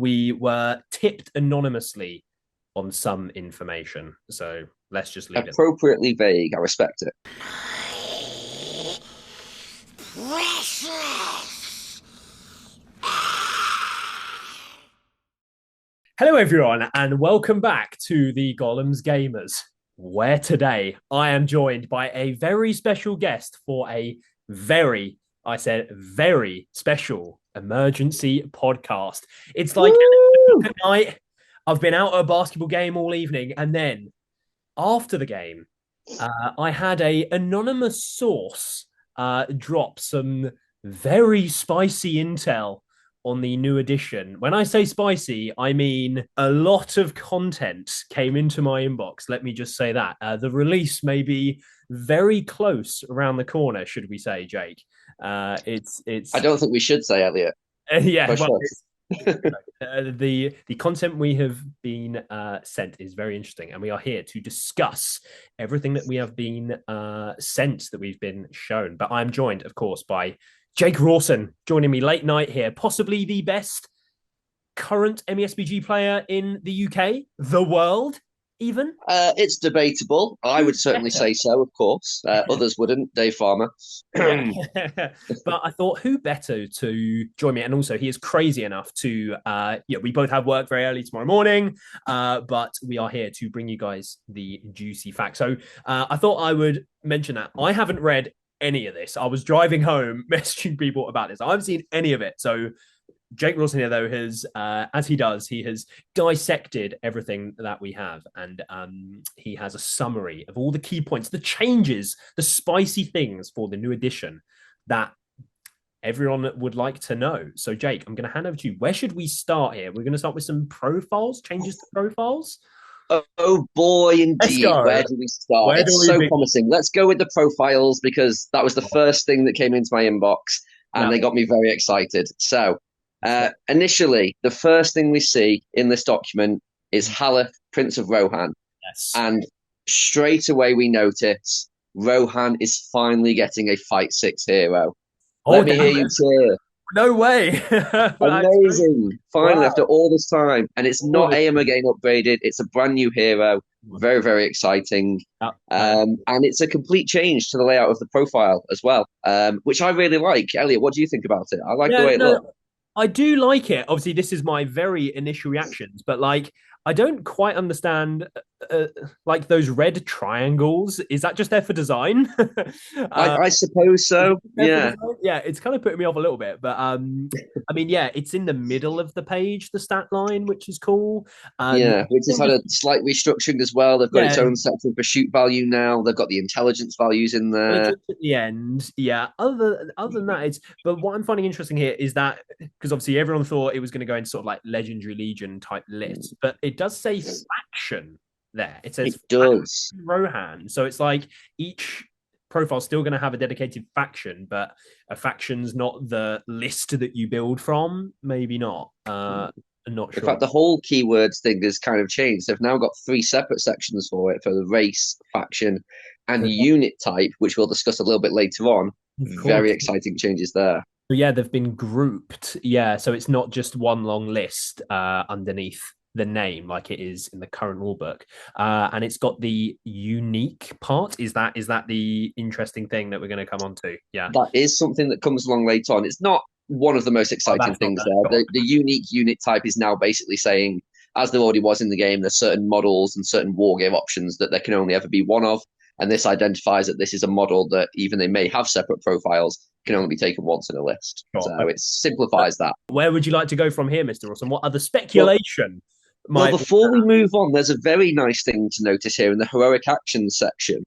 we were tipped anonymously on some information. So let's just leave it. Appropriately vague. I respect it. Hello, everyone, and welcome back to the Gollum's Gamers, where today I am joined by a very special guest for a very special emergency podcast. It's like at night, I've been out at a basketball game all evening, and then after the game, I had a anonymous source drop some very spicy intel on the new edition. When I say spicy, I mean a lot of content came into my inbox. Let me just say that. The release may be very close around the corner, should we say, Jake? It's. I don't think we should say, Elliot. Yeah, well, the content we have been sent is very interesting, and we are here to discuss everything that we have been sent, that we've been shown. But I'm joined, of course, by Jake Rawson, joining me late night here, possibly the best current MESBG player in the UK, the world, even. It's debatable. I would certainly say so, of course. Others wouldn't. Dave Farmer. But I thought, who better to join me? And also, he is crazy enough to, we both have work very early tomorrow morning, but we are here to bring you guys the juicy facts. So I thought I would mention that I haven't read any of this. I was driving home messaging people about this. I haven't seen any of it. So Jake Wilson here, though, has, as he does, he has dissected everything that we have, and he has a summary of all the key points, the changes, the spicy things for the new edition that everyone would like to know. So, Jake, I'm going to hand over to you. Where should we start here? We're going to start with some profiles, changes to profiles. Oh boy, indeed. Where do we start? It's so promising. Let's go with the profiles, because that was the first thing that came into my inbox, and they got me very excited. So, initially, the first thing we see in this document is Haleth, Prince of Rohan. Yes. And straight away we notice Rohan is finally getting a Fight 6 hero. Let me hear you cheer. No way. Amazing. Finally, after all this time. And it's not AM again upgraded. It's a brand new hero. Very, very exciting. And it's a complete change to the layout of the profile as well, which I really like. Elliot, what do you think about it? I like the way it looks. I do like it. Obviously, this is my very initial reactions, but I don't quite understand those red triangles. Is that just there for design? I suppose so. Yeah. Yeah, it's kind of putting me off a little bit. But I mean, yeah, it's in the middle of the page, the stat line, which is cool. Which has had a slight restructuring as well. They've got its own section for shoot value now. They've got the intelligence values in there. At the end, yeah. Other than that, but what I'm finding interesting here is that, because obviously everyone thought it was going to go into sort of like Legendary Legion type list, but it does say faction there. It says it does Rohan. So it's like each profile still going to have a dedicated faction, but a faction's not the list that you build from. Maybe not. I'm not sure. In fact, the whole keywords thing has kind of changed. They've now got 3 separate sections for it, for the race, faction, and unit type, which we'll discuss a little bit later on. Very exciting changes there. Yeah, they've been grouped. Yeah, so it's not just one long list underneath the name like it is in the current rulebook, and it's got the unique part. Is that the interesting thing that we're going to come on to? Yeah, that is something that comes along later on. It's not one of the most exciting things there. The unique unit type is now basically saying, as there already was in the game, there's certain models and certain wargear options that there can only ever be one of, and this identifies that this is a model that, even they may have separate profiles, can only be taken once in a list. Sure. So it simplifies that. Where would you like to go from here, Mr. Rawson? What other speculation? Well, before we move on, there's a very nice thing to notice here in the heroic actions section.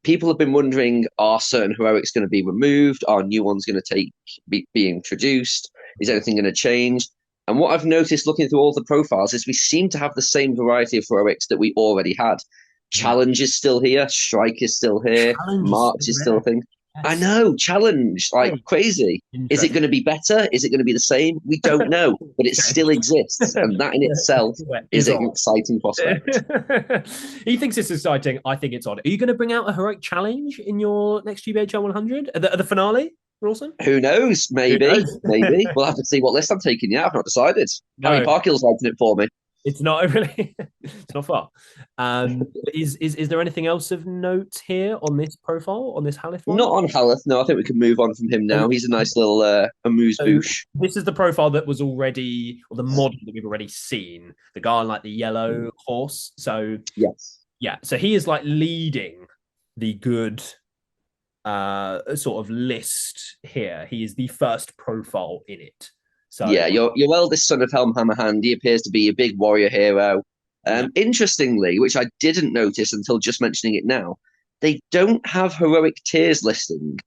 People have been wondering, are certain heroics going to be removed? Are new ones going to be introduced? Is anything going to change? And what I've noticed looking through all the profiles is we seem to have the same variety of heroics that we already had. Challenge is still here. Strike is still here. March is still a thing. Yes. I know, challenge, crazy. Is it going to be better? Is it going to be the same? We don't know, but it still exists. And that in itself is an exciting prospect. He thinks it's exciting. I think it's odd. Are you going to bring out a heroic challenge in your next GBHL 100? At the finale? Rawson? Who knows? Who Maybe, knows? maybe. We'll have to see what list I'm taking. Yeah, I've not decided. Harry No, Parkill's writing it for me. it's not really. It's not far. Is there anything else of note here on this profile on this Halith one? Not on Haleth. No, I think we can move on from him So, now. He's a nice little amuse so bouche. this is the profile that was already, or the model that we've already seen. The guy on like the yellow horse. So Yes. yeah, so he is like leading the good sort of list here. He is the first profile in it. So Yeah, your eldest son of Helm Hammerhand. He appears to be a big warrior hero. yeah. Interestingly, which I didn't notice until just mentioning it now, they don't have heroic tiers listing,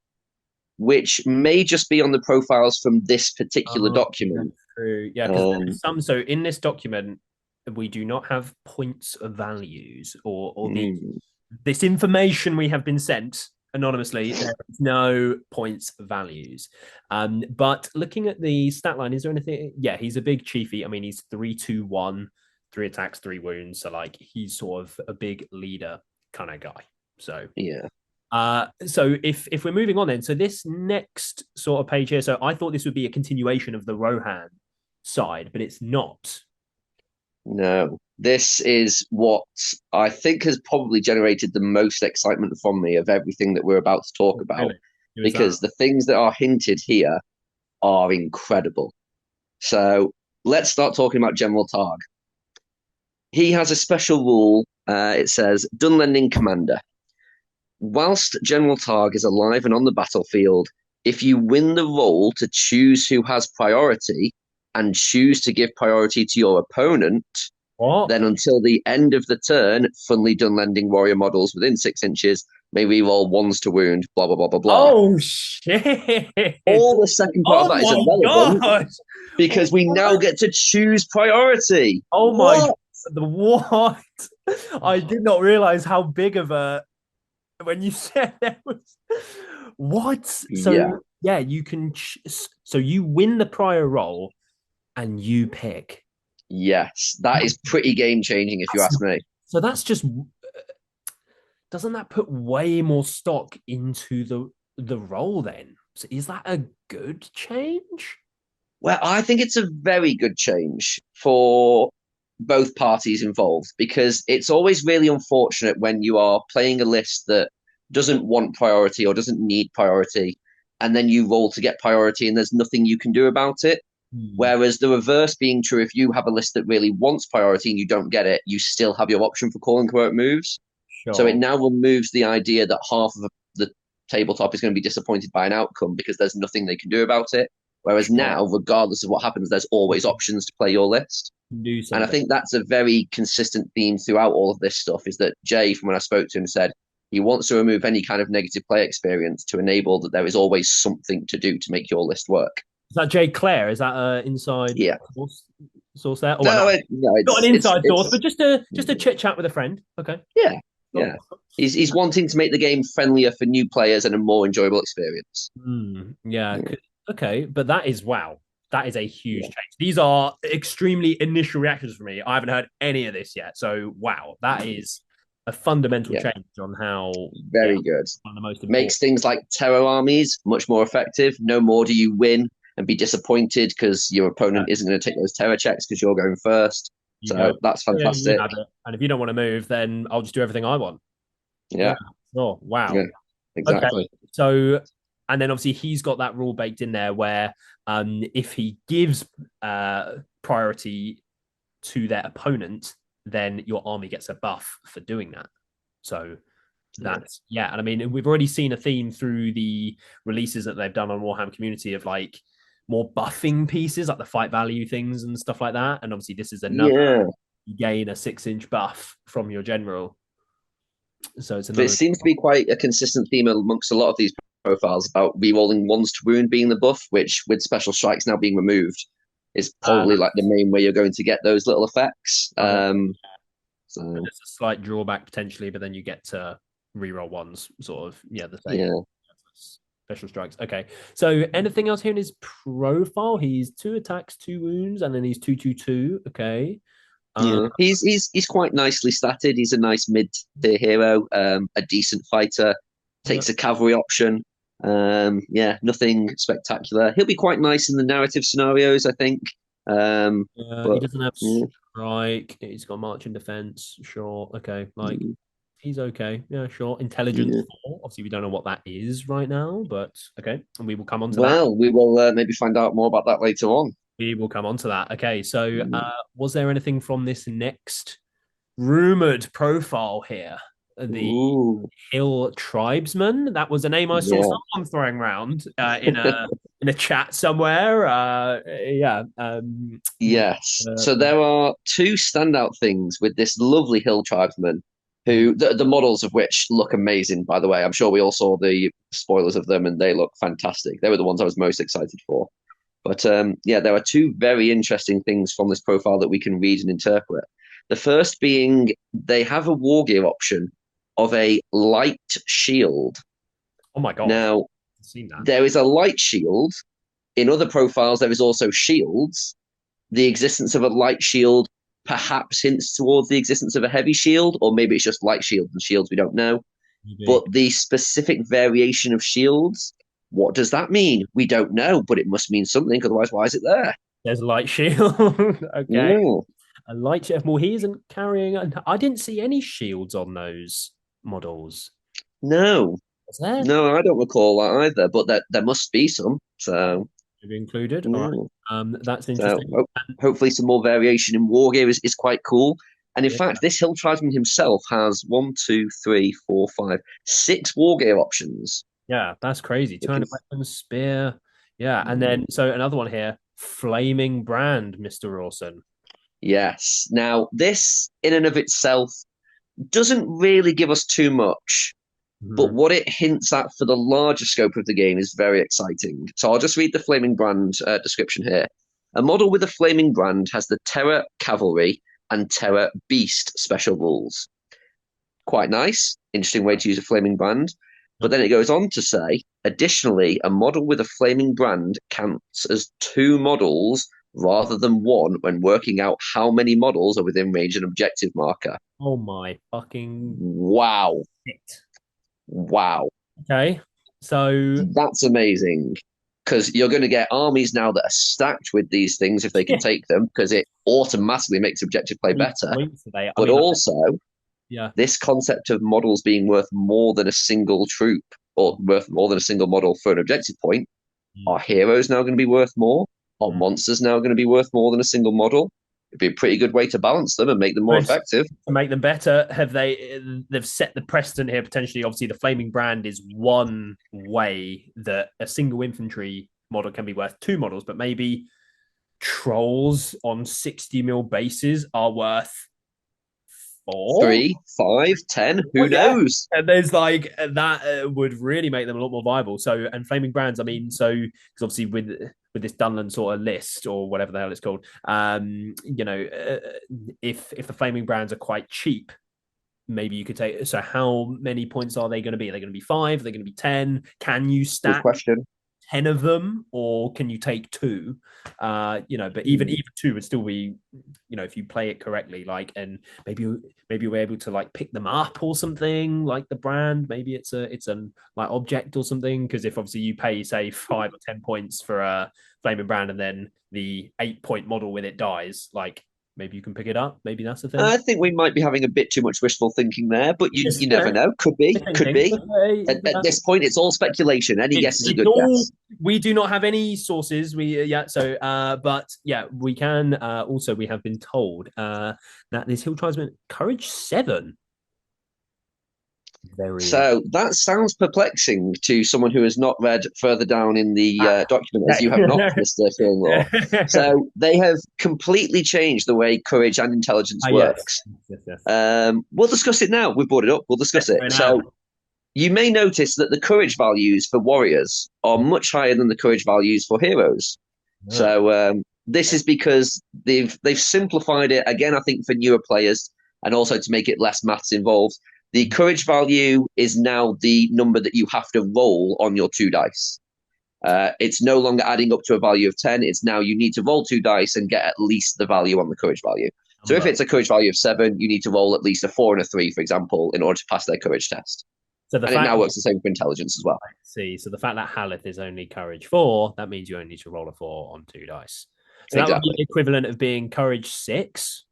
which may just be on the profiles from this particular Yeah, document. true. Yeah, because Um, some, so in this document, we do not have points of values or the mm, this information we have been sent anonymously. There is no points values. But looking at the stat line, is there anything? Yeah, he's a big chiefy. I mean, he's 3-2-1, 3 attacks, 3 wounds. So like he's sort of a big leader kind of guy. So yeah. so if we're moving on then, so this next sort of page here, so I thought this would be a continuation of the Rohan side, but it's not. No, this is what I think has probably generated the most excitement from me of everything that we're about to talk about, Really? Who is that? because the things that are hinted here are incredible. So let's start talking about General Targ. He has a special rule. It says, Dunlending Commander. Whilst General Targ is alive and on the battlefield, if you win the roll to choose who has priority and choose to give priority to your opponent, What? then until the end of the turn, Funly Dunlending warrior models within 6 inches may reroll ones to wound, blah, blah, blah, blah, blah. Oh shit! All the second part of Oh that is my irrelevant god! because we now What? get to choose priority. Oh my What? the what? I did not realize how big of a when you said there was what? So Yeah. yeah, you can so you win the prior roll and you pick. Yes. That is pretty game changing if you ask me. So that's just doesn't that put way more stock into the role then? So is that a good change? Well, I think it's a very good change for both parties involved because it's always really unfortunate when you are playing a list that doesn't want priority or doesn't need priority, and then you roll to get priority and there's nothing you can do about it. Hmm. Whereas the reverse being true, if you have a list that really wants priority and you don't get it, you still have your option for calling heroic moves. So it Sure. now removes the idea that half of the tabletop is going to be disappointed by an outcome because there's nothing they can do about it. Whereas Sure. now, regardless of what happens, there's always options to play your list. Do And I something. think that's a very consistent theme throughout all of this stuff is that Jay, from when I spoke to him, said he wants to remove any kind of negative play experience to enable that there is always something to do to make your list work. Is that Jay Clare? Is that inside Yeah. source there? Oh, well, No, not no, not an inside source, but just a mm, chit chat with a friend. Okay. yeah, Cool. yeah. He's wanting to make the game friendlier for new players and a more enjoyable experience. Yeah. Yeah, Okay, but that is wow. That is a huge yeah, change. These are extremely initial reactions for me. I haven't heard any of this yet. So wow, that is a fundamental yeah. change on how yeah, Very good. one of the most Makes important. things like terror armies much more effective. No more do you win and be disappointed because your opponent isn't going to take those terror checks because you're going first. You go, So that's oh, yeah, you fantastic. have it. And if you don't want to move, then I'll just do everything I want. Yeah. Yeah, Oh, yeah, wow. Okay. exactly. So, and then obviously he's got that rule baked in there where if he gives priority to their opponent, then your army gets a buff for doing that. So Yeah. that's, yeah. And I mean, we've already seen a theme through the releases that they've done on Warhammer Community of like more buffing pieces, like the fight value things and stuff like that. And obviously, this is another Yeah. gain a 6 inch buff from your general. So it's But it another. seems to be quite a consistent theme amongst a lot of these profiles about rerolling ones to wound being the buff, which with special strikes now being removed is probably like the main way you're going to get those little effects. Okay. So There's a slight drawback potentially, but then you get to reroll ones, sort of, yeah, the same. yeah. Special strikes. Okay. So anything else here in his profile? He's 2 attacks, 2 wounds, and then he's 2-2-2. Okay. Yeah, he's quite nicely statted. He's a nice mid-tier hero, a decent fighter. Yeah. Takes a cavalry option. Yeah, nothing spectacular. He'll be quite nice in the narrative scenarios, I think. He But doesn't have yeah, strike. He's got march and defense. Sure. Okay. Like mm, he's okay. Yeah, sure. Intelligence yeah. four. Obviously, we don't know what that is right now, but okay. And we will come on to that. Well, we will maybe find out more about that later on. We will come on to that. Okay. So, Mm. was there anything from this next rumored profile here? The Ooh, Hill tribesman. That was a name I saw yeah. someone throwing around in a chat somewhere. Yeah. Yes. So Was there are two standout things with this lovely hill tribesman, Mhm. who the models of which look amazing, by the way. I'm sure we all saw the spoilers of them and they look fantastic. They were the ones I was most excited for. But yeah, there are two very interesting things from this profile that we can read and interpret. The first being they have a wargear option of a light shield. Oh my god, Now, I've seen that. there is a light shield. In other profiles, there is also shields. The existence of a light shield perhaps hints towards the existence of a heavy shield, or maybe it's just light shields and shields, we don't know. Maybe. But the specific variation of shields, what does that mean? We don't know, but it must mean something, otherwise, why is it there? There's a light shield. Okay, Yeah. a light shield. Well, he isn't carrying. I didn't see any shields on those models. No, Was there? no, I don't recall that either, but there must be some. Oh, So, maybe included. All right. yeah. That's So interesting. hopefully some more variation in Wargear is quite cool. And in Yeah, fact, this Hill Tribesman himself has one, two, three, four, five, six Wargear options. yeah, that's crazy. Which 200 is weapons, spear. Yeah, and then so another one here, flaming brand, Mr. Rawson. yes. Now, this in and of itself doesn't really give us too much, but Mhm. what it hints at for the larger scope of the game is very exciting. So I'll just read the Flaming Brand description here. A model with a Flaming Brand has the Terror Cavalry and Terror Beast special rules. Quite nice. Interesting way to use a Flaming Brand. But Yep. then it goes on to say, additionally, a model with a Flaming Brand counts as two models rather than one when working out how many models are within range and objective marker. Oh my fucking Wow. shit. Wow. Okay, so That's amazing. Because you're going to get armies now that are stacked with these things if they can yeah, take them, because it automatically makes objective play many better. points today. I But mean, also, yeah. this concept of models being worth more than a single troop or worth more than a single model for an objective point. Mm. Are heroes now going to be worth more? Are Mm. monsters now going to be worth more than a single model? It'd be a pretty good way to balance them and make them more Good. effective. To make them better, have they've set the precedent here potentially? Obviously, the flaming brand is one way that a single infantry model can be worth two models, but maybe trolls on 60 mil bases are worth four. 3, 5, 10, Well, who yeah, knows? and there's like that would really make them a lot more viable. So, and flaming brands, I mean, so because obviously with this Dunland sort of list or whatever the hell it's called, if the flaming brands are quite cheap, maybe you could take. So, how many points are they going to be? Are they going to be five? Are they going to be 10? Can you Good stack question. 10 of them, or can you take two? But even two would still be, if you play it correctly, like, and maybe you're able to like pick them up or something, like the brand. Maybe it's an like object or something. Because if obviously you pay say 5 or 10 points for a flaming brand, and then the 8 point model with it dies, like maybe you can pick it up. Maybe that's the thing. I think we might be having a bit too much wishful thinking there, but you Just never know. Could be, could thinking. be. At this point, it's all speculation. Any guess is a It's good all guess. we do not have any sources. But yeah, we can. Also, we have been told that this hill tribesman courage 7. Very. So that sounds perplexing to someone who has not read further down in the Ah, document, as you have not, Mr. Law. So they have completely changed the way courage and intelligence yes. works. Yes. Yes. We'll discuss it now. We've brought it up. We'll discuss Let's it. go now. So you may notice that the courage values for warriors are much higher than the courage values for heroes. Ah, So this is because they've simplified it again. I think for newer players and also to make it less maths involved. The courage value is now the number that you have to roll on your two dice. It's no longer adding up to a value of 10. It's now you need to roll two dice and get at least the value on the courage value. So if number. it's a courage value of 7, you need to roll at least a 4 and a 3, for example, in order to pass their courage test. So the And it fact now works the same for intelligence as well. see, so the fact that Haleth is only courage 4, that means you only need to roll a 4 on 2 dice. So that would be Exactly. the equivalent of being courage 6.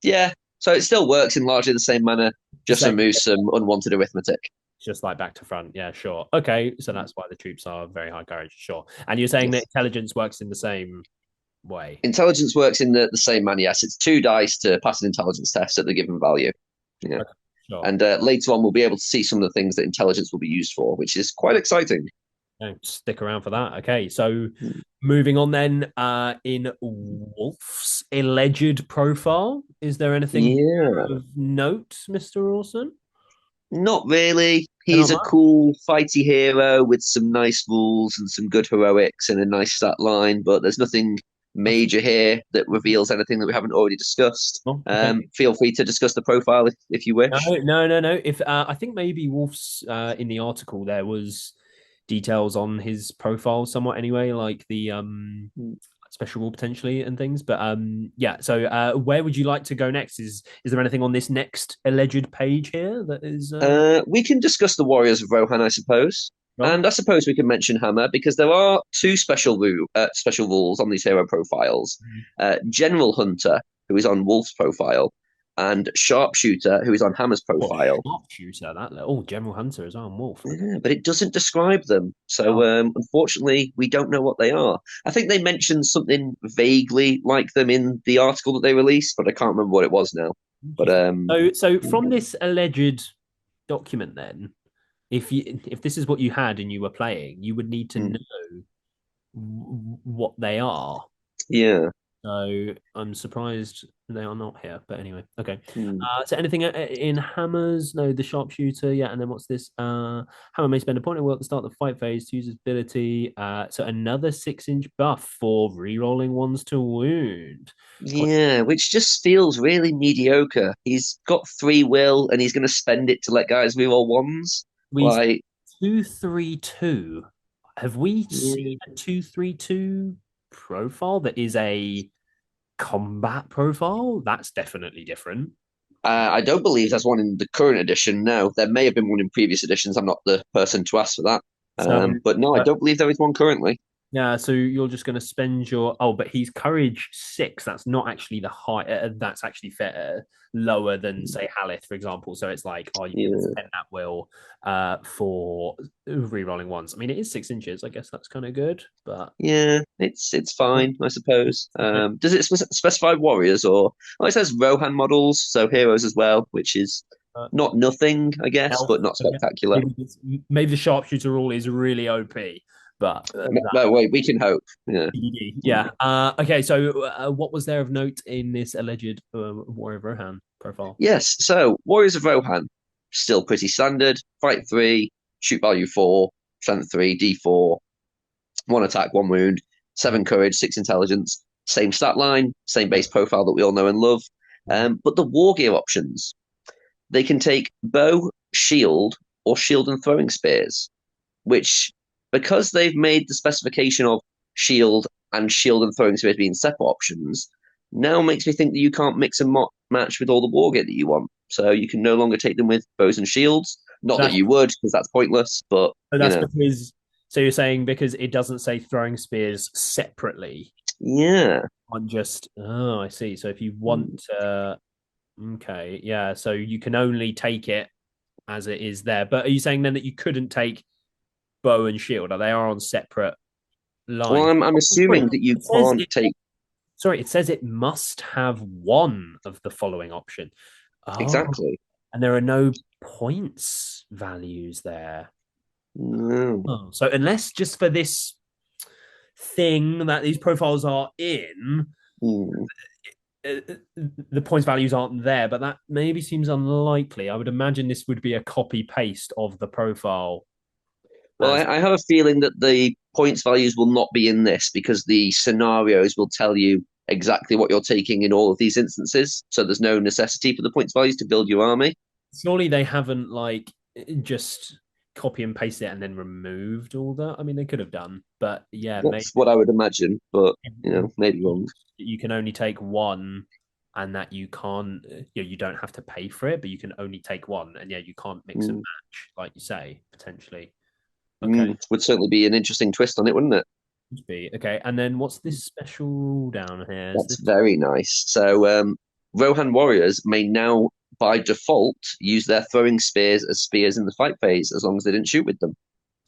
Yeah. So it still works in largely the same manner, The just same, removes some unwanted arithmetic. just like back to front. Yeah, sure. Okay, so that's why the troops are very high courage. Sure. And you're saying that Yes. intelligence works in the same way. Intelligence works in the same manner. Yes, it's 2 dice to pass an intelligence test at the given value. Yeah. Okay, sure. And later on, we'll be able to see some of the things that intelligence will be used for, which is quite exciting. Stick around for that. Okay, so moving on then, in Wolf's alleged profile, is there anything Yeah. of note, Mr. Rawson? Not really. Not He's a much. cool fighty hero with some nice rules and some good heroics and a nice stat line, but there's nothing major here that reveals anything that we haven't already discussed. Oh, okay. Feel free to discuss the profile if you No, wish. no. If I think maybe Wolf's in the article there was details on his profile somewhat anyway, like the special rule potentially and things. But yeah. So where would you like to go next? Is there anything on this next alleged page here that is We can discuss the Warriors of Rohan, I suppose. well? And I suppose we can mention Hammer because there are two special rules on these hero profiles. General Hunter, who is on Wolf's profile, and Sharpshooter, who is on Hammer's Oh, profile. sharpshooter that oh General Hunter as well, Wolf. Yeah, but it doesn't describe them. So Oh, unfortunately, we don't know what they are. I think they mentioned something vaguely like them in the article that they released, but I can't remember what it was now. But interesting. So from this alleged document, then, if this is what you had and you were playing, you would need to mm, know what they are. yeah. So I'm surprised they are not here. But anyway, okay. Mm. So anything in hammers? No, the sharpshooter. Yeah, and then what's this? Hammer may spend a point of will at the start of the fight phase to use his ability. So another 6-inch buff for rerolling ones to wound. Quite. Yeah, which just feels really mediocre. He's got free will and he's going to spend it to let guys reroll ones. We Like, 232. Have we yeah. seen a 232 profile that is a combat profile? That's definitely different. I don't believe there's one in the current edition. No, there may have been one in previous editions. I'm not the person to ask for that. So, But no, I don't believe there is one currently. yeah, so you're just going to spend your but he's courage 6. That's not actually the high. That's actually lower than say Halith, for example. So it's like, are you going to Yeah, spend that will for rerolling ones? I mean, it is 6 inches. I guess that's kind of good, but yeah, it's fine, I suppose. Does it specify warriors or? Oh, it says Rohan models, so heroes as well, which is uh, not nothing, I guess, elf. but not Okay. spectacular. Maybe the sharpshooter rule is really OP, but No, wait, we can hope. Yeah. TBD. Yeah. Okay. So, what was there of note in this alleged Warrior of Rohan profile? Yes, so Warriors of Rohan, still pretty standard. Fight 3, shoot value 4, strength 3, d4, 1 attack, 1 wound, 7 courage, 6 intelligence, same stat line, same base profile that we all know and love. But the wargear options, they can take bow, shield, or shield and throwing spears, which, because they've made the specification of shield and throwing spears being separate options, now makes me think that you can't mix and match with all the wargear that you want. So you can no longer take them with bows and shields. Not that That's you would, because that's pointless, but you that's know, because. So you're saying because it doesn't say throwing spears separately yeah. on just. Oh, I see. So if you want to, okay, yeah. So you can only take it as it is there. But are you saying then that you couldn't take bow and shield? Or they are on separate Well, lines? I'm Sorry, assuming that you it says can't it. take Sorry, it says it must have one of the following option. Oh, exactly. and there are no points values there. No. Oh, so unless just for this thing that these profiles are in, Hmm. the points values aren't there, but that maybe seems unlikely. I would imagine this would be a copy paste of the profile Well, as I have a feeling that the points values will not be in this because the scenarios will tell you exactly what you're taking in all of these instances. So there's no necessity for the points values to build your army. surely they haven't like just copy and paste it and then removed all that. I mean, they could have done, but yeah, maybe That's what I would imagine, but maybe wrong. you can only take one. and that you can't, you don't have to pay for it, but you can only take one, and yeah, you can't mix and Mm, match, like you say, potentially. Okay, would certainly be an interesting twist on it, wouldn't it? could be okay. And then what's this special rule down here? Is That's this very nice. So, Rohan warriors may now, by default, use their throwing spears as spears in the fight phase, as long as they didn't shoot with them.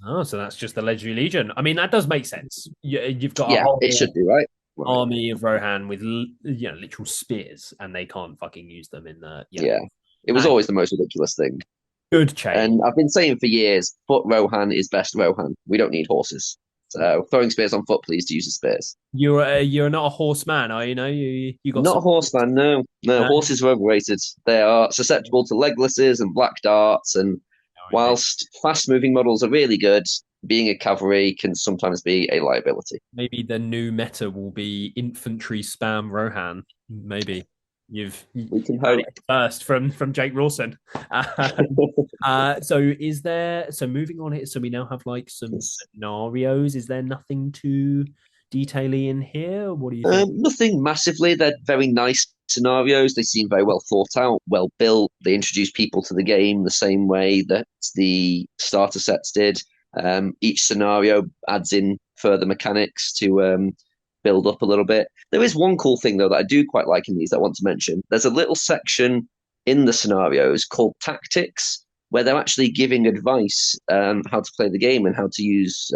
oh, so that's just the Legendary Legion. I mean, that does make sense. You've got a Yeah, it should whole do, right? Right. army of Rohan with literal spears, and they can't fucking use them in the Yeah. It was That is always the most ridiculous thing. good change. And I've been saying for years, foot Rohan is best Rohan. We don't need horses. So throwing spears on foot, please, to use the spears. You're not a horseman, are you? Know you got Not some. a horseman, no. No, No, horses are overrated. They are susceptible to leglesses and black darts, and whilst fast-moving models are really good, being a cavalry can sometimes be a liability. maybe the new meta will be infantry spam Rohan. Maybe you've We can heard hope. it first from Jake Rawson. So is there? So moving on here. So we now have like some scenarios. Is there nothing too detaily in here? What do you think? Nothing massively. They're very nice scenarios. They seem very well thought out, well built. They introduce people to the game the same way that the starter sets did. Each scenario adds in further mechanics to build up a little bit. There is one cool thing, though, that I do quite like in these that I want to mention. There's a little section in the scenarios called tactics, where they're actually giving advice how to play the game and how to use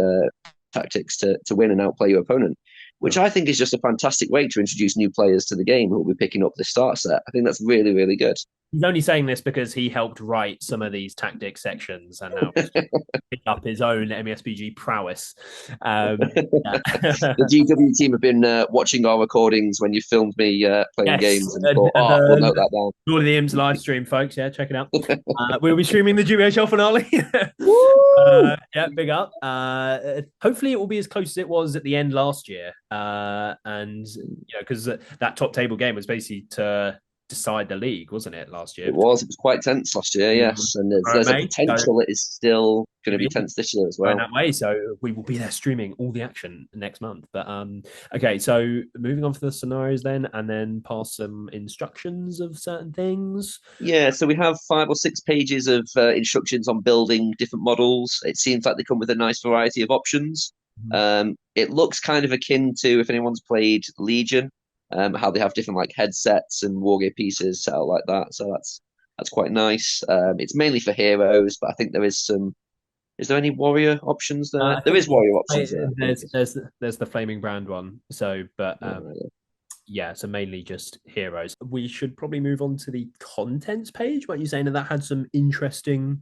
tactics to win and outplay your opponent, which I think is just a fantastic way to introduce new players to the game who will be picking up the start set. I think that's really, really good. He's only saying this because he helped write some of these tactic sections and now pick up his own MESBG prowess. The GW team have been watching our recordings when you filmed me playing Yes, games and thought, oh, we'll note that down. Lord of the Imps live stream, folks. Yeah, check it out. We'll be streaming the GWHL finale. Yeah, big up. Hopefully, it will be as close as it was at the end last year. And because that top table game was basically to decide the league, wasn't it, last year? It was. It was quite tense last year, yes. And there's a potential it is still going to be tense this year as well. That way, so we will be there streaming all the action next month. But okay, so moving on to the scenarios then, and then pass some instructions of certain things. Yeah, so we have 5 or 6 pages of instructions on building different models. It seems like they come with a nice variety of options. It looks kind of akin to if anyone's played Legion, how they have different like headsets and wargear pieces set out like that. So that's quite nice. It's mainly for heroes, but I think there is some. Is there any warrior options there? There is warrior options there. There's the flaming brand one. So, but yeah, so mainly just heroes. We should probably move on to the contents page. What you're saying that had some interesting.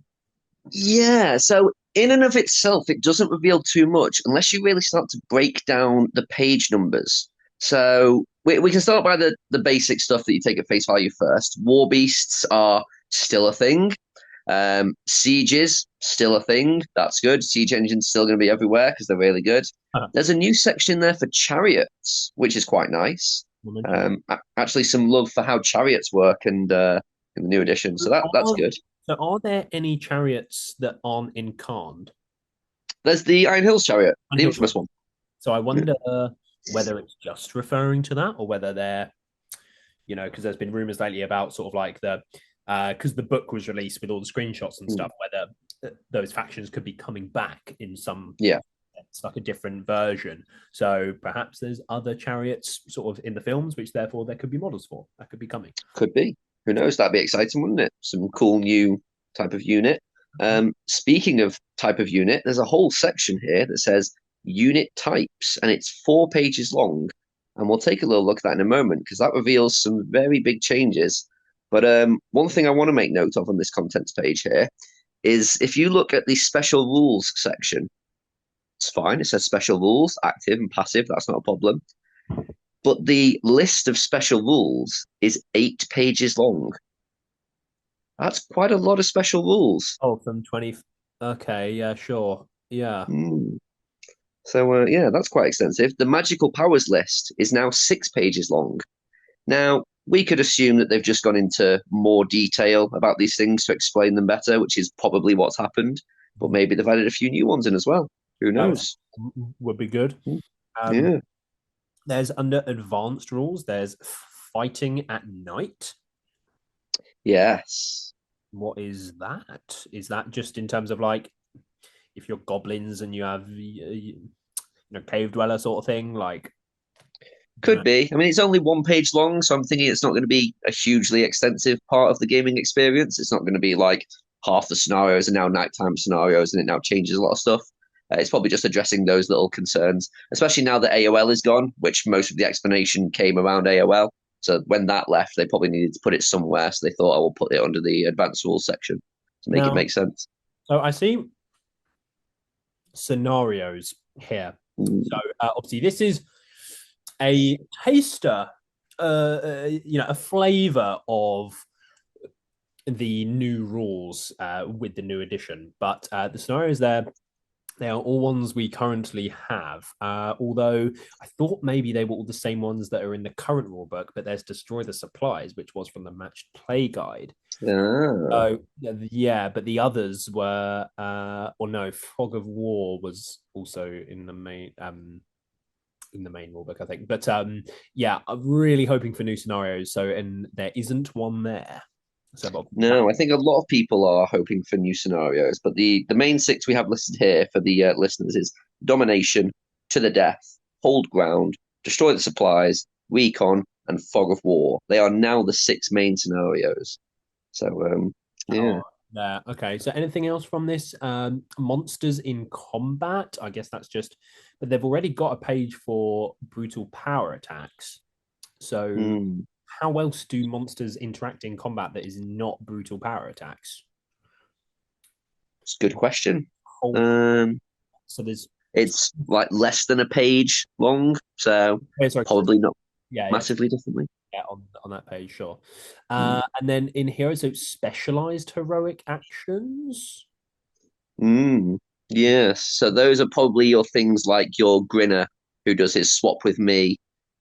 Yeah, so in and of itself, it doesn't reveal too much unless you really start to break down the page numbers. So we can start by the basic stuff that you take at face value first. War beasts are still a thing. Sieges still a thing. That's good. Siege engines still going to be everywhere because they're really good. There's a new section there for chariots, which is quite nice. Actually, some love for how chariots work and in the new edition, so that's good. So, are there any chariots that aren't incarned? There's the Iron Hills chariot, the infamous one. So I wonder whether it's just referring to that, or whether they're, because there's been rumors lately about sort of like because the book was released with all the screenshots and stuff, whether those factions could be coming back in some, it's like a different version. So perhaps there's other chariots sort of in the films, which therefore there could be models for that could be coming. Could be. Who knows? That'd be exciting, wouldn't it? Some cool new type of unit. Speaking of type of unit, there's a whole section here that says unit types, and it's 4 pages long. And we'll take a little look at that in a moment because that reveals some very big changes. But one thing I want to make note of on this contents page here is if you look at the special rules section, it's fine. It says special rules, active and passive. That's not a problem. But the list of special rules is 8 pages long. That's quite a lot of special rules. Oh, from 20. Okay, yeah, sure. Yeah. So, yeah, that's quite extensive. The magical powers list is now 6 pages long. Now, we could assume that they've just gone into more detail about these things to explain them better, which is probably what's happened. But maybe they've added a few new ones in as well. Who knows? Would be good. Yeah. There's under advanced rules, there's fighting at night. Yes. What is that? Is that just in terms of like if you're goblins and you have cave dweller sort of thing? Like, Could be. I mean, it's only 1 page long, so I'm thinking it's not going to be a hugely extensive part of the gaming experience. It's not going to be like half the scenarios are now nighttime scenarios and it now changes a lot of stuff. It's probably just addressing those little concerns, especially now that AOL is gone, which most of the explanation came around AOL. So when that left, they probably needed to put it somewhere. So they thought, I will put it under the advanced rules section to make it now, make sense. so I see scenarios here. So Mm. obviously, this is a taster, a flavor of the new rules with the new edition. But the scenarios there, they are all ones we currently have. Although I thought maybe they were all the same ones that are in the current rulebook, but there's Destroy the Supplies, which was from the Matched Play Guide. Ah, So yeah, but the others were, or no, Fog of War was also in the main rulebook, I think. But yeah, I'm really hoping for new scenarios. So and there isn't one there. So but no, I think a lot of people are hoping for new scenarios, but the main six we have listed here for the listeners is Domination, To the Death, Hold Ground, Destroy the Supplies, Recon, and Fog of War. They are now the six main scenarios. So, yeah. oh, there. Okay. So anything else from this? Monsters in combat. I guess that's just, but they've already got a page for brutal power attacks. So Mm, how else do monsters interact in combat that is not brutal power attacks? it's a good question. Hold. Um, So there's. it's like less than a page long, so Oh, sorry. probably not Yeah, yeah, massively differently. yeah. On that page, sure. Mm. And then in heroes, so specialized heroic actions. Mm, yes. So those are probably your things like your Grinner who does his swap with me.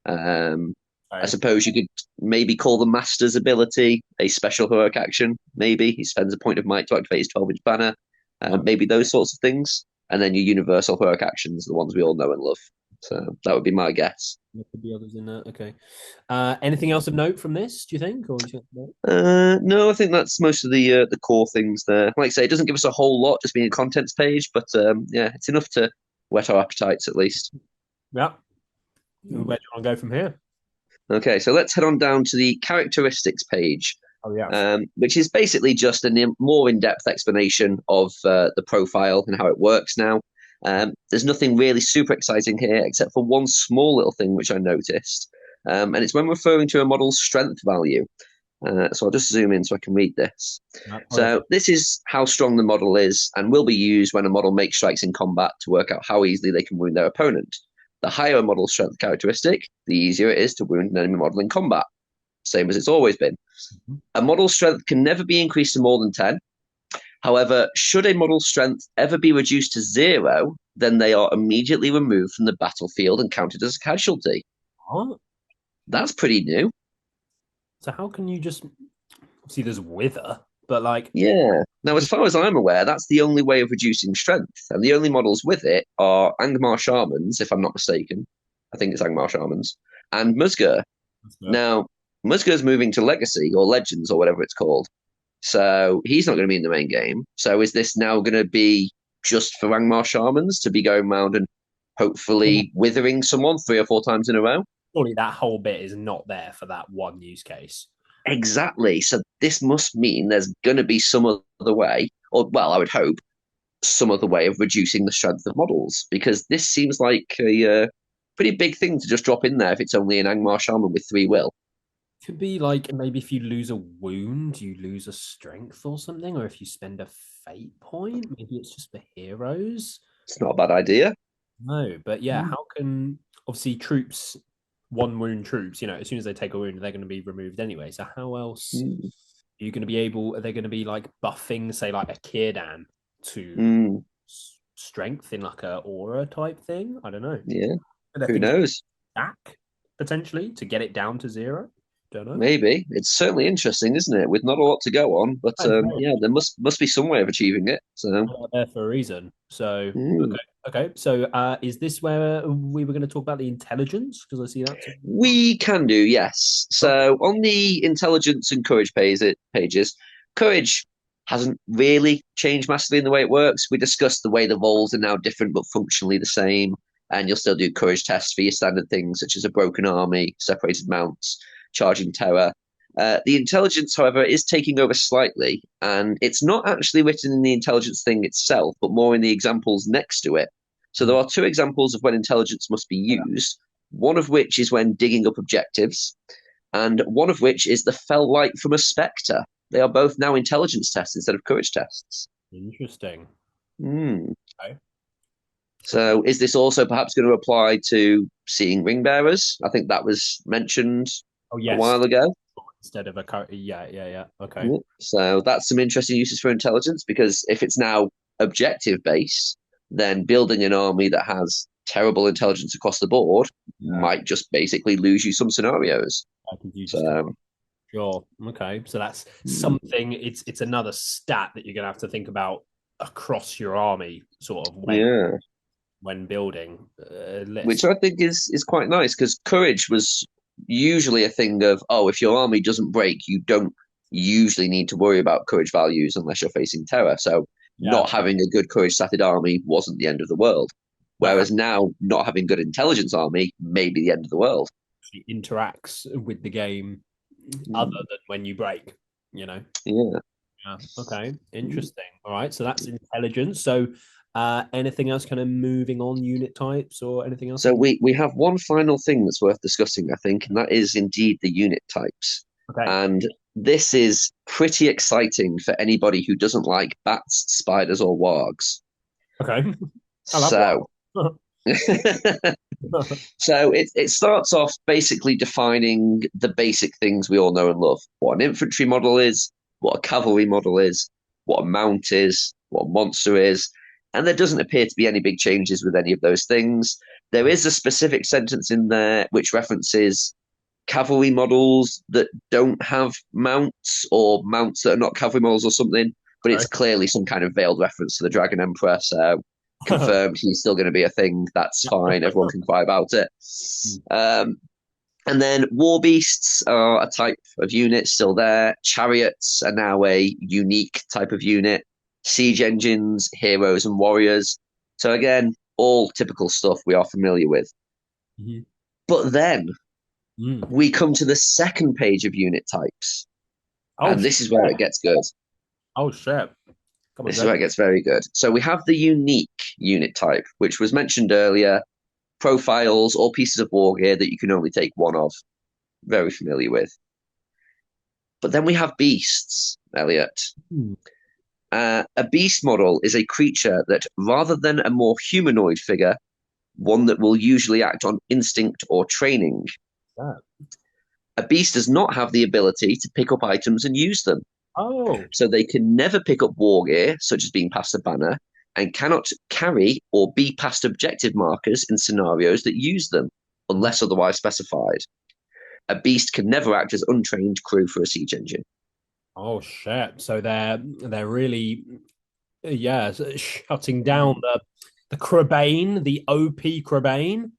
Um, I Sorry. suppose you could maybe call the Master's ability a special heroic action. Maybe he spends a point of might to activate his 12-inch banner. Maybe those sorts of things. And then your universal heroic actions, the ones we all know and love. So that would be my guess. There could be others in there. Okay. Anything else of note from this? Do you think, or do you think no? No, I think that's most of the core things there. Like I say, it doesn't give us a whole lot, just being a contents page, but yeah, it's enough to whet our appetites at least. Yeah. Hmm. Where do you want to go from here? Okay, so let's head on down to the characteristics page, Oh yeah. which is basically just a more in-depth explanation of the profile and how it works now. There's nothing really super exciting here, except for one small little thing which I noticed, and it's when referring to a model's strength value. So I'll just zoom in so I can read this. So this is how strong the model is and will be used when a model makes strikes in combat to work out how easily they can wound their opponent. The higher a model strength characteristic, the easier it is to wound an enemy model in combat, same as it's always been. Mhm. A model strength can never be increased to more than 10. However, should a model strength ever be reduced to 0, then they are immediately removed from the battlefield and counted as a casualty. What? That's pretty new. So how can you just see there's wither, but like Yeah. Now, as just far as I'm aware, that's the only way of reducing strength, and the only models with it are Angmar Shamans, if I'm not mistaken. I think it's Angmar Shamans, and Musgur. Now, Musgur's moving to Legacy or Legends or whatever it's called, so he's not going to be in the main game. So is this now going to be just for Angmar Shamans to be going around and hopefully withering someone 3 or 4 times in a row? surely that whole bit is not there for that one use case. Exactly. So this must mean there's going to be some other way, or well, I would hope some other way of reducing the strength of models because this seems like a pretty big thing to just drop in there if it's only an Angmar Shaman with 3 will. Could be like maybe if you lose a wound, you lose a strength or something, or if you spend a fate point, maybe it's just for heroes. It's not a bad idea. No, but yeah, Mm. how can obviously troops, one wound troops, as soon as they take a wound, they're going to be removed anyway. So how else Mm. are you going to be able? Are they going to be like buffing, say, like a Kirdan to Mm. strength in like a aura type thing? I don't know. Yeah, Are there who things knows? back potentially to get it down to 0? Don't know. Maybe it's certainly interesting, isn't it? With not a lot to go on, but That's very yeah, there must be some way of achieving it. So there for a reason. So mm. okay. Okay, so is this where we were going to talk about the intelligence? Because I see that. We can do, yes. Okay. So on the intelligence and courage pages, courage hasn't really changed massively in the way it works. We discussed the way the roles are now different but functionally the same, and you'll still do courage tests for your standard things such as a broken army, separated mounts, charging terror. The intelligence, however, is taking over slightly, and it's not actually written in the intelligence thing itself, but more in the examples next to it. So there Mm. are two examples of when intelligence must be used, one of which is when digging up objectives, and one of which is the fell light from a spectre. They are both now intelligence tests instead of courage tests. Interesting. Hmm. Okay. So is this also perhaps going to apply to seeing ring bearers? I think that was mentioned Oh a yes, while ago. instead of a yeah, yeah, yeah. Okay. Yeah. So that's some interesting uses for intelligence because if it's now objective based, then building an army that has terrible intelligence across the board Yeah, might just basically lose you some scenarios. I could you just So sure. Okay, so that's mm, something. It's another stat that you're going to have to think about across your army, sort of yeah, when building. which List. I think is quite nice because courage was usually a thing of, oh, if your army doesn't break, you don't usually need to worry about courage values unless you're facing terror. So Yeah, not having a good courage statted army wasn't the end of the world. that Whereas now not having good intelligence army may be the end of the world. actually interacts with the game other Mm, than when you break. You know. yeah. Yeah. Okay. Interesting. All right. So that's intelligence. So, anything else kind of moving on unit types or anything else? So we have one final thing that's worth discussing, I think, and that is indeed the unit types. Okay. And this is pretty exciting for anybody who doesn't like bats, spiders, or wargs. Okay. I love So, one. so it starts off basically defining the basic things we all know and love: what an infantry model is, what a cavalry model is, what a mount is, what a monster is, and there doesn't appear to be any big changes with any of those things. There is a specific sentence in there which references cavalry models that don't have mounts or mounts that are not cavalry models or something, but it's Okay. clearly some kind of veiled reference to the Dragon Emperor. So confirmed he's still going to be a thing. That's fine. Everyone can cry about it. Um, and then war beasts are a type of unit still there. Chariots are now a unique type of unit. Siege engines, heroes, and warriors. So again, all typical stuff we are familiar with. Mhm. But then Mm. we come to the second page of unit types, Oh and shit. this is where it gets good. Oh shit. Come on, This is Jake. where it gets very good. So we have the unique unit type, which was mentioned earlier, profiles or pieces of war gear that you can only take one of. Very familiar with. But then we have beasts, Elliot. Mm. A beast model is a creature that, rather than a more humanoid figure, one that will usually act on instinct or training, Yeah. a beast does not have the ability to pick up items and use them. Oh. So they can never pick up war gear, such as being past a banner, and cannot carry or be past objective markers in scenarios that use them, unless otherwise specified. A beast can never act as untrained crew for a siege engine. Oh shit. So they're really yeah shutting down the Crabane, the OP Crabane.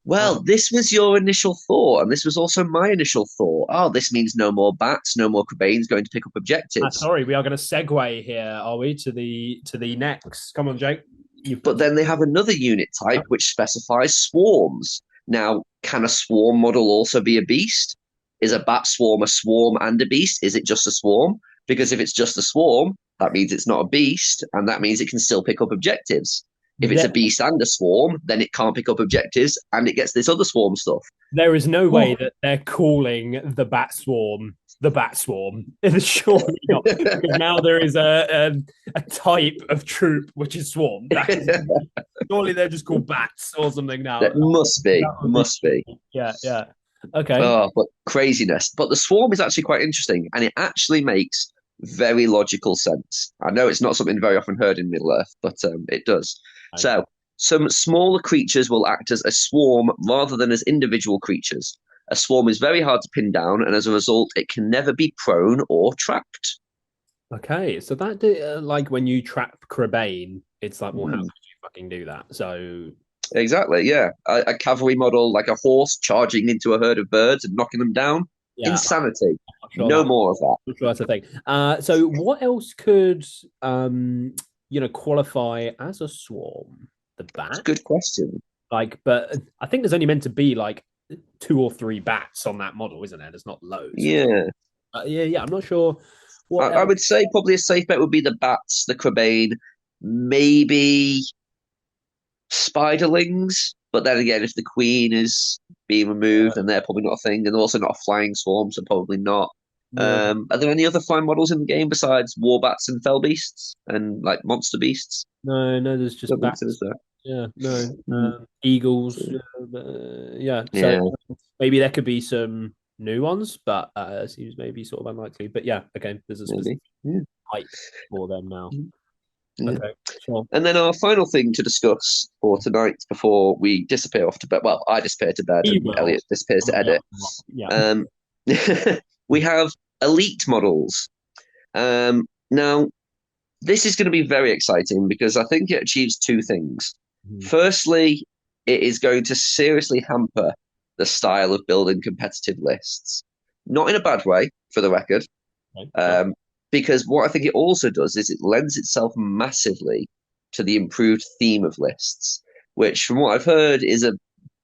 Well, this was your initial thought, and this was also my initial thought. Oh, this means no more bats, no more Cobains going to pick up objectives. Sorry, we are going to segue here, are we, to the next? Come on, Jake. You've But got then they have another unit type which specifies swarms. Now, can a swarm model also be a beast? Is a bat swarm a swarm and a beast? Is it just a swarm? Because if it's just a swarm, that means it's not a beast, and that means it can still pick up objectives. If it's a there. beast and a swarm, then it can't pick up objectives, and it gets this other swarm stuff. There is no way Oh. that they're calling the Bat Swarm. Surely not, because now there is a type of troop which is swarm. That is, surely they're just called bats or something now. That must be, That would be must be. yeah, yeah. Okay. Oh, but craziness. But the swarm is actually quite interesting, and it actually makes very logical sense. I know it's not something very often heard in Middle Earth, but it does. So, some smaller creatures will act as a swarm rather than as individual creatures. A swarm is very hard to pin down, and as a result, it can never be prone or trapped. Okay, so that like when you trap Crabane, it's like, well, how could Hmm. you fucking do that. So Exactly, yeah. A cavalry model like a horse charging into a herd of birds and knocking them down. yeah, Insanity. I'm sure No that. more of that. I'm sure that's a thing. So what else could qualify as a swarm? The It's a bat? good question. Like, but I think there's only meant to be like two or three bats on that model, isn't there? There's not loads. Yeah. Yeah. I'm not sure what I else. would say probably a safe bet would be the bats, the crabane, maybe spiderlings. But then again, if the queen is being removed, then they're probably not a thing. And they're also not a flying swarm, so probably not. Yeah. Are there any other flying models in the game besides warbats and fell beasts and like monster beasts? No, there's just Don't think so, bats. is there? Yeah, no. Mm, Eagles. so, Yeah. So yeah, maybe there could be some new ones, but seems maybe sort of unlikely. But yeah, okay. There's a specific maybe. Yeah, type for them now. yeah. Okay, sure. And then our final thing to discuss for tonight before we disappear off to bed. Well, I disappear to bed He and will. Elliot disappears to Yeah. edit. Yeah. Um, we have elite models. Now, this is going to be very exciting because I think it achieves two things. Mhm. Firstly, it is going to seriously hamper the style of building competitive lists. Not in a bad way, for the record, Okay, sure. um, because what I think it also does is it lends itself massively to the improved theme of lists, which, from what I've heard, is a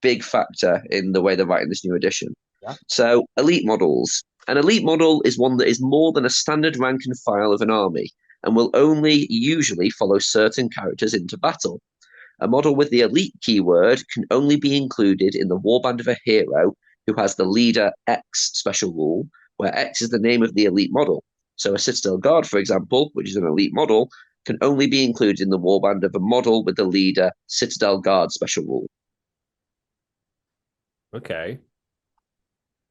big factor in the way they're writing this new edition. Yeah. So, elite models. An elite model is one that is more than a standard rank and file of an army and will only usually follow certain characters into battle. A model with the elite keyword can only be included in the warband of a hero who has the leader X special rule, where X is the name of the elite model. So a Citadel Guard, for example, which is an elite model, can only be included in the warband of a model with the leader Citadel Guard special rule. Okay.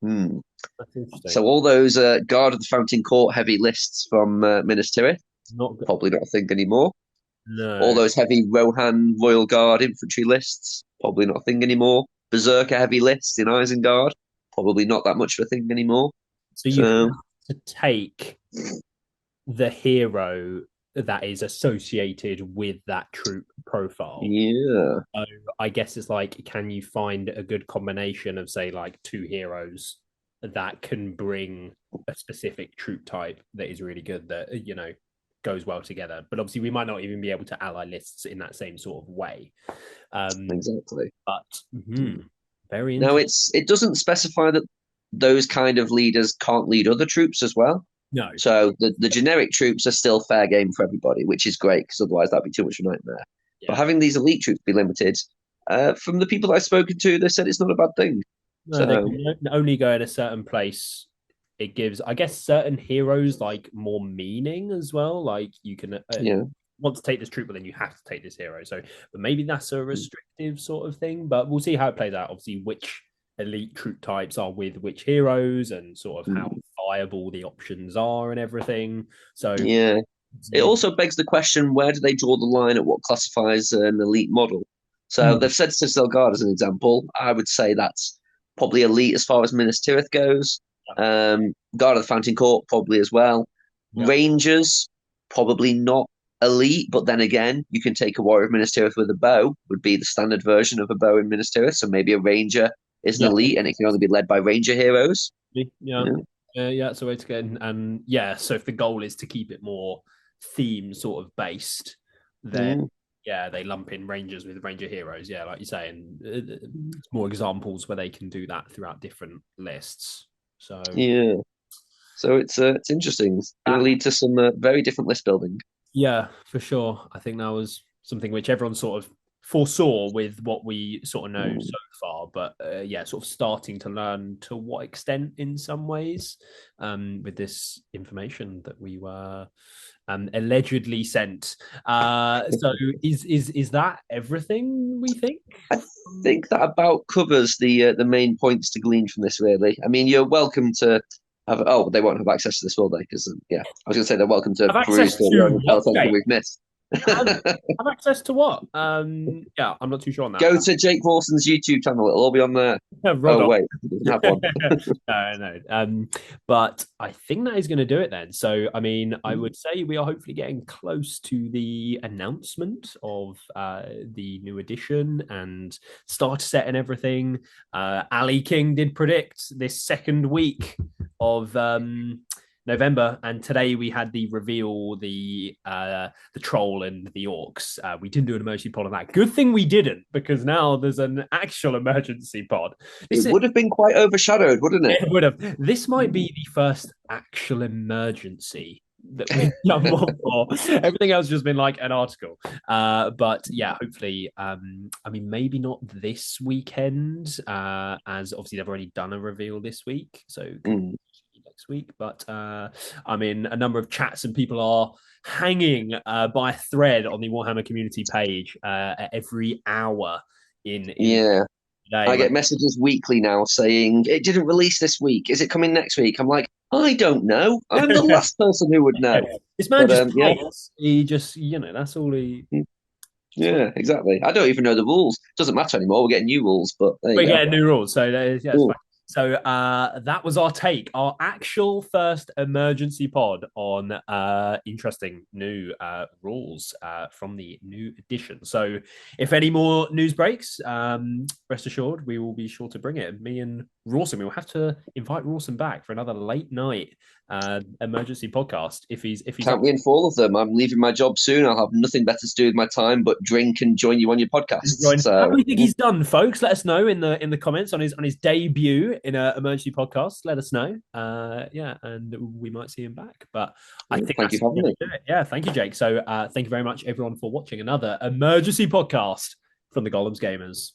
Hmm. That's interesting. So all those Guard of the Fountain Court heavy lists from Minas Tirith, Not good. probably not a thing anymore. All No. those heavy Rohan Royal Guard infantry lists, probably not a thing anymore. Berserker heavy lists in Isengard, probably not that much of a thing anymore. So you have So to take the hero that is associated with that troop profile. yeah, So I guess it's like, can you find a good combination of, say, like two heroes that can bring a specific troop type that is really good that, goes well together? But obviously, we might not even be able to ally lists in that same sort of way. exactly. But very Now interesting. it doesn't specify that those kind of leaders can't lead other troops as well. No. So the generic troops are still fair game for everybody, which is great because otherwise that'd be too much of a nightmare. But Yeah. having these elite troops be limited, from the people I've spoken to, they said it's not a bad thing. No, they So can only go in a certain place. It gives, I guess, certain heroes like more meaning as well. Like you can yeah, want to take this troop, but then you have to take this hero. So, but maybe that's a restrictive sort of thing. But we'll see how it plays out. Obviously, which elite troop types are with which heroes, and sort of how viable the options are, and everything. So, yeah. It mm, also begs the question: where do they draw the line at what classifies an elite model? So they've said Citadel Guard as an example. I would say that's probably elite as far as Minas Tirith goes. Guard of the Fountain Court probably as well. yeah, Rangers probably not elite, but then again, you can take a Warrior of Minas Tirith with a bow. Would be the standard version of a bow in Minas Tirith. So maybe a Ranger is an yeah, elite, and it can only be led by Ranger heroes. yeah, Yeah. yeah. It's a way to get in. And yeah, so if the goal is to keep it more theme sort of based, then Mm. yeah, they lump in rangers with ranger heroes. Yeah, like you say, and it's more examples where they can do that throughout different lists. So Yeah. So it's interesting. It's going to that, lead to some very different list building. yeah, for sure. I think that was something which everyone sort of foresaw with what we sort of know Mm. so far, but yeah, sort of starting to learn to what extent in some ways with this information that we were allegedly sent. So is that everything we think? I think that about covers the main points to glean from this. Really, I mean, you're welcome to have. Oh, they won't have access to this, will they? Because yeah, I was going to say they're welcome to Have access peruse through it to and tell what, us anything Jake? we've missed. Have access to what? Yeah, I'm not too sure on that. Go to Jake Wilson's YouTube channel. It'll all be on there. Roll Oh on. wait, he doesn't have one. No. But I think that is going to do it then. So, I mean, I would say we are hopefully getting close to the announcement of the new edition and starter set and everything. Ali King did predict this second week of November, and today we had the reveal, the troll and the orcs. We didn't do an emergency pod on that. Good thing we didn't, because now there's an actual emergency pod. It would have been quite overshadowed, wouldn't it? It would have. This might be the first actual emergency that we've done one for. Everything else has just been like an article. But yeah, hopefully, I mean, maybe not this weekend, as obviously they've already done a reveal this week. So next week. But I mean, a number of chats and people are hanging by a thread on the Warhammer community page every hour in Yeah. today. I get messages weekly now saying it didn't release this week. Is it coming next week? I'm like, I don't know. I'm the last person who would know. This man just yeah. plays. He just, that's all he. Yeah, exactly. I don't even know the rules. Doesn't matter anymore. We're getting new rules, but We're getting new rules, so yeah, it's fine. So that was our take, our actual first emergency pod on interesting new rules from the new edition. So if any more news breaks, rest assured we will be sure to bring it. Me and Rawson, we will have to invite Rawson back for another late night emergency podcast if he's can't win for all of them. I'm leaving my job soon. I'll have nothing better to do with my time but drink and join you on your podcast. So how do you think he's done, folks? Let us know in the comments on his debut in an emergency podcast. Let us know. Yeah, and we might see him back. But I think thank you for having me. Yeah, thank you, Jake. So thank you very much, everyone, for watching another emergency podcast from the Gollum's Gamers.